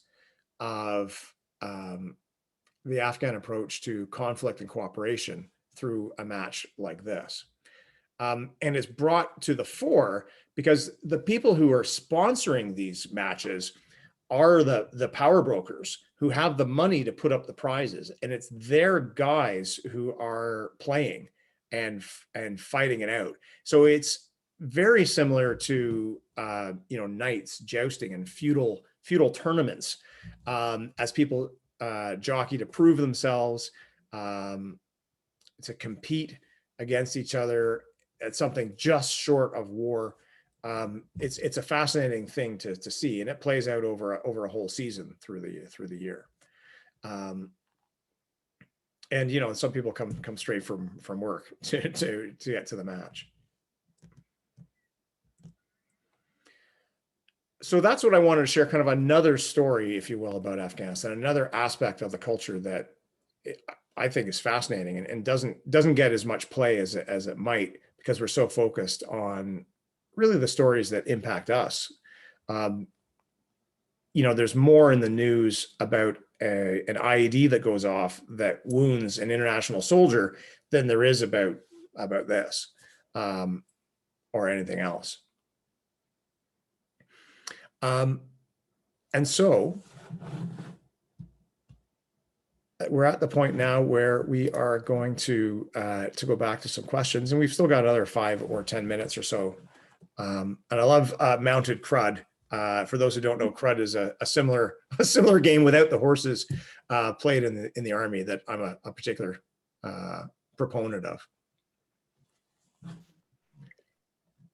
[SPEAKER 1] of the Afghan approach to conflict and cooperation through a match like this. And it's brought to the fore because the people who are sponsoring these matches are the power brokers who have the money to put up the prizes, and it's their guys who are playing and fighting it out. So it's very similar to knights jousting and feudal tournaments, as people jockey to prove themselves, to compete against each other at something just short of war. It's a fascinating thing to see, and it plays out over a whole season through the year. And some people come straight from work to get to the match. So that's what I wanted to share, kind of another story, if you will, about Afghanistan, another aspect of the culture that I think is fascinating and doesn't get as much play as it might, because we're so focused on really the stories that impact us. There's more in the news about an IED that goes off that wounds an international soldier than there is about this or anything else. And so we're at the point now where we are going to go back to some questions, and we've still got another 5 or 10 minutes or so. And I love mounted crud. For those who don't know, crud is a similar game without the horses, played in the Army, that I'm a particular proponent of.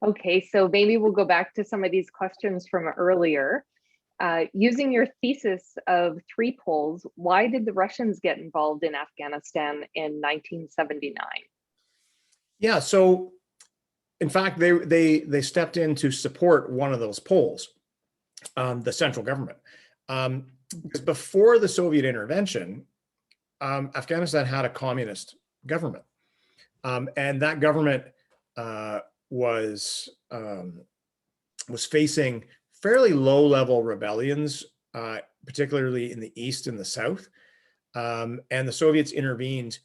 [SPEAKER 2] Okay, so maybe we'll go back to some of these questions from earlier. Using your thesis of 3 poles, why did the Russians get involved in Afghanistan in 1979?
[SPEAKER 1] Yeah, so in fact, they stepped in to support one of those poles, the central government. Because before the Soviet intervention, Afghanistan had a communist government, and that government was facing fairly low-level rebellions, particularly in the east and the south, and the Soviets intervened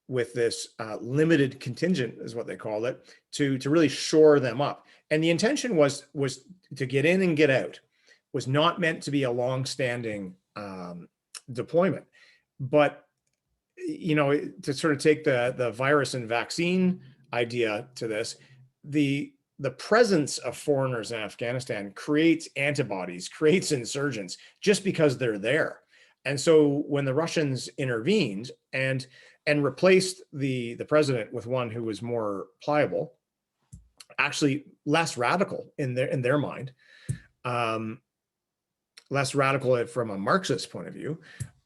[SPEAKER 1] with this limited contingent, is what they called it, to really shore them up. And the intention was to get in and get out. Was not meant to be a long-standing deployment. But to sort of take the virus and vaccine idea to this, the presence of foreigners in Afghanistan creates antibodies, creates insurgents, just because they're there. And so when the Russians intervened and replaced the president with one who was more pliable, actually less radical in their mind, less radical from a Marxist point of view,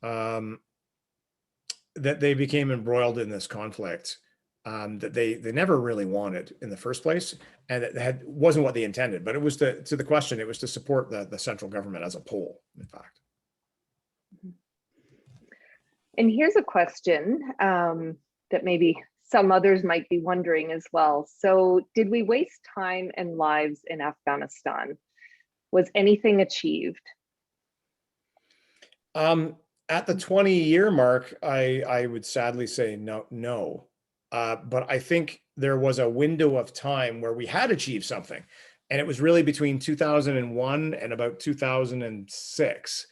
[SPEAKER 1] that they became embroiled in this conflict that they never really wanted in the first place, and it wasn't what they intended. But it was to the question, it was to support the central government as a pole, in fact.
[SPEAKER 2] And here's a question that maybe some others might be wondering as well. So did we waste time and lives in Afghanistan? Was anything achieved?
[SPEAKER 1] At the 20-year mark, I would sadly say no. But I think there was a window of time where we had achieved something. And it was really between 2001 and about 2006,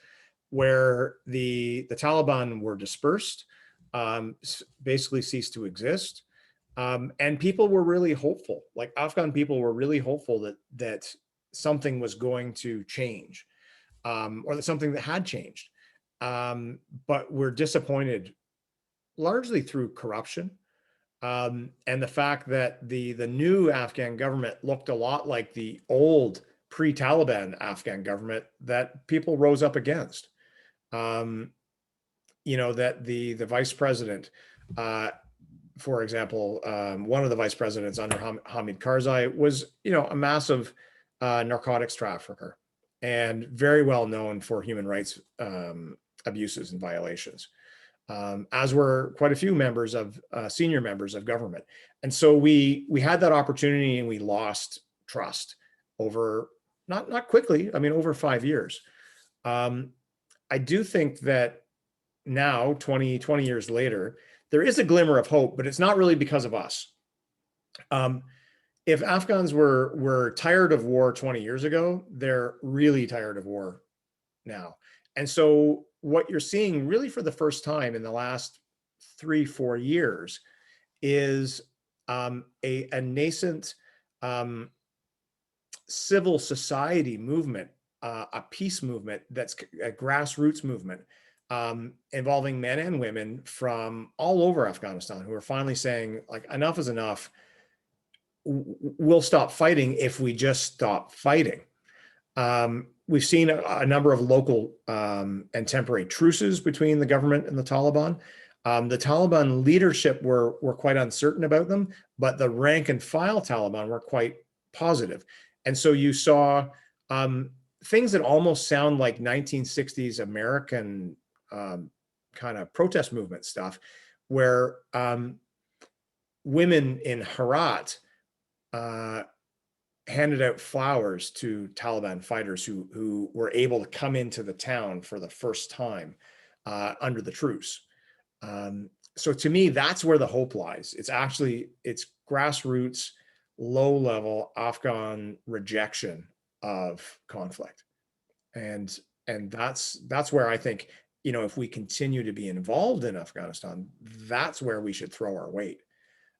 [SPEAKER 1] where the Taliban were dispersed, basically ceased to exist. And people were really hopeful, like Afghan people were really hopeful that something was going to change, or that something that had changed. But we're disappointed largely through corruption. And the fact that the new Afghan government looked a lot like the old pre-Taliban Afghan government that people rose up against. That the vice president, for example, one of the vice presidents under Hamid Karzai was, a massive narcotics trafficker and very well known for human rights abuses and violations, as were quite a few senior members of government. And so we had that opportunity and we lost trust over, not quickly, I mean, over 5 years. I do think that now, 20 years later, there is a glimmer of hope, but it's not really because of us. If Afghans were tired of war 20 years ago, they're really tired of war now. And so what you're seeing really for the first time in the last 3-4 years is a nascent civil society movement, a peace movement that's a grassroots movement involving men and women from all over Afghanistan who are finally saying, like, enough is enough. We'll stop fighting if we just stop fighting. We've seen a number of local and temporary truces between the government and the Taliban. The Taliban leadership were quite uncertain about them, but the rank and file Taliban were quite positive. And so you saw things that almost sound like 1960s American kind of protest movement stuff, where women in Herat handed out flowers to Taliban fighters who were able to come into the town for the first time under the truce. So to me, that's where the hope lies. It's grassroots, low-level Afghan rejection of conflict, and that's where I think, if we continue to be involved in Afghanistan, that's where we should throw our weight,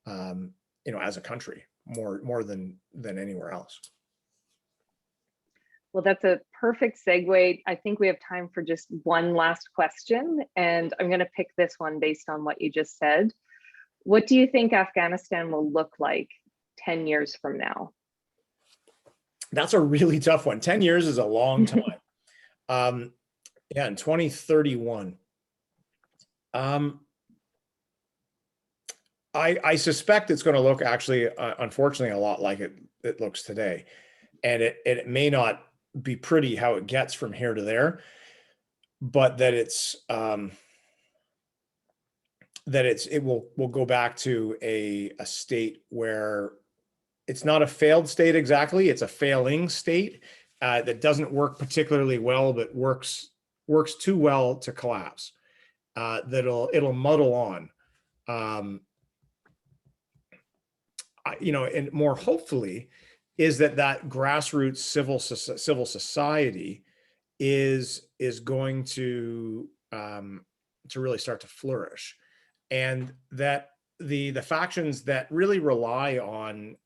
[SPEAKER 1] as a country, more than anywhere else.
[SPEAKER 2] Well, that's a perfect segue. I think we have time for just one last question, and I'm going to pick this one based on what you just said. What do you think Afghanistan will look like 10 years from now?
[SPEAKER 1] That's a really tough one. 10 years is a long time. Yeah, in 2031. I suspect it's going to look, actually, unfortunately, a lot like it looks today. And it may not be pretty how it gets from here to there, but that it will go back to a state where it's not a failed state exactly, it's a failing state that doesn't work particularly well, but works too well to collapse. It'll muddle on. And more hopefully is that grassroots civil society is going to really start to flourish, and that the factions that really rely on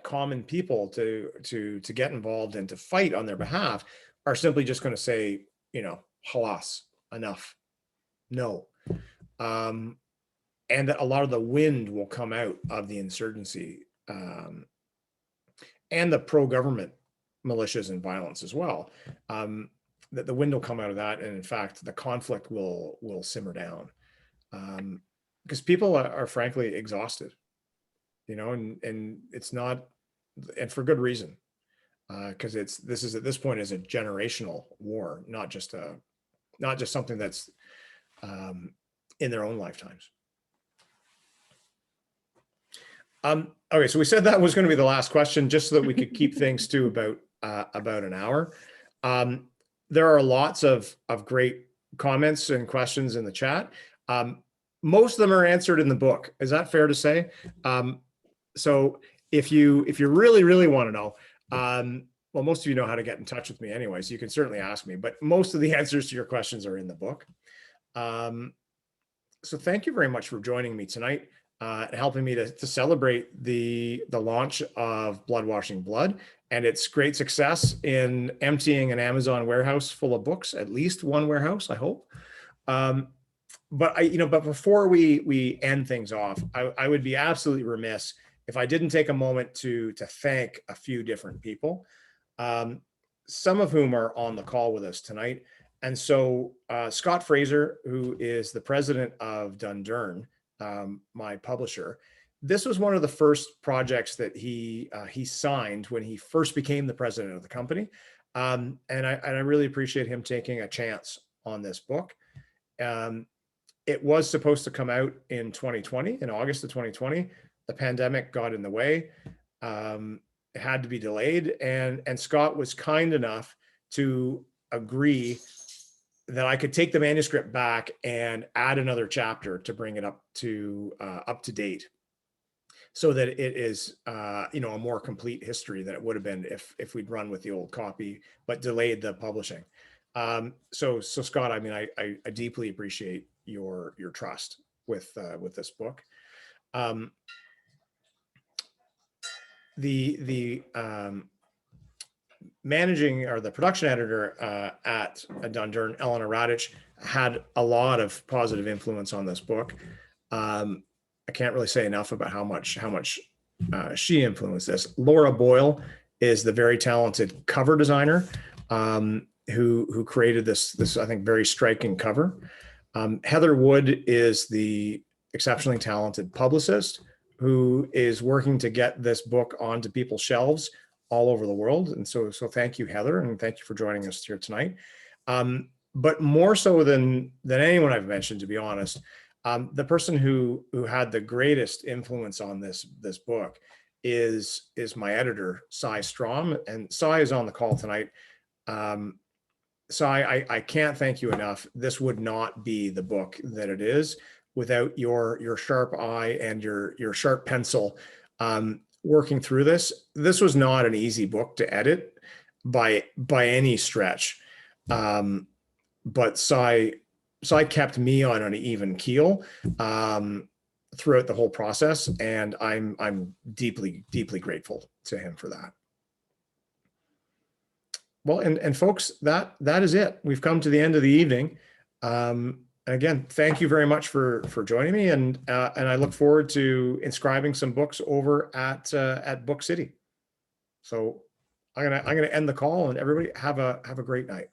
[SPEAKER 1] common people to get involved and to fight on their behalf are simply just going to say, halas, enough, no. And that a lot of the wind will come out of the insurgency and the pro-government militias and violence as well. That the wind will come out of that, and in fact, the conflict will simmer down because people are frankly exhausted, and it's not, and for good reason, because this is at this point is a generational war, not just something that's in their own lifetimes. Okay, so we said that was going to be the last question, just so that we could keep things to about an hour. There are lots of great comments and questions in the chat. Most of them are answered in the book. Is that fair to say? So if you really, really want to know, well, most of you know how to get in touch with me anyway, so you can certainly ask me, but most of the answers to your questions are in the book. So thank you very much for joining me tonight. And helping me to celebrate the launch of Bloodwashing Blood and its great success in emptying an Amazon warehouse full of books, at least one warehouse, I hope. But before we end things off, I would be absolutely remiss if I didn't take a moment to thank a few different people, some of whom are on the call with us tonight. And so Scott Fraser, who is the president of Dundurn, my publisher, this was one of the first projects that he signed when he first became the president of the company, and I really appreciate him taking a chance on this book. It was supposed to come out in 2020, in August of 2020. The pandemic got in the way, and it had to be delayed, and Scott was kind enough to agree that I could take the manuscript back and add another chapter to bring it up to date, so that it is a more complete history than it would have been if we'd run with the old copy but delayed the publishing. So Scott, I mean, I deeply appreciate your trust with this book. The managing, or the production editor at Dundurn, Elena Radic, had a lot of positive influence on this book. I can't really say enough about how much she influenced this. Laura Boyle is the very talented cover designer who created this I think very striking cover. Heather Wood is the exceptionally talented publicist who is working to get this book onto people's shelves all over the world. And so thank you, Heather, and thank you for joining us here tonight. But more so than anyone I've mentioned, to be honest, the person who had the greatest influence on this book is my editor, Cy Strom, and Cy is on the call tonight. Cy, I can't thank you enough. This would not be the book that it is without your sharp eye and your sharp pencil working through this. This was not an easy book to edit by any stretch, but Cy kept me on an even keel throughout the whole process, and I'm deeply grateful to him for that. Well, and folks, that is it. We've come to the end of the evening. Again, thank you very much for joining me, and I look forward to inscribing some books over at Book City. So I'm gonna end the call, and everybody have a great night.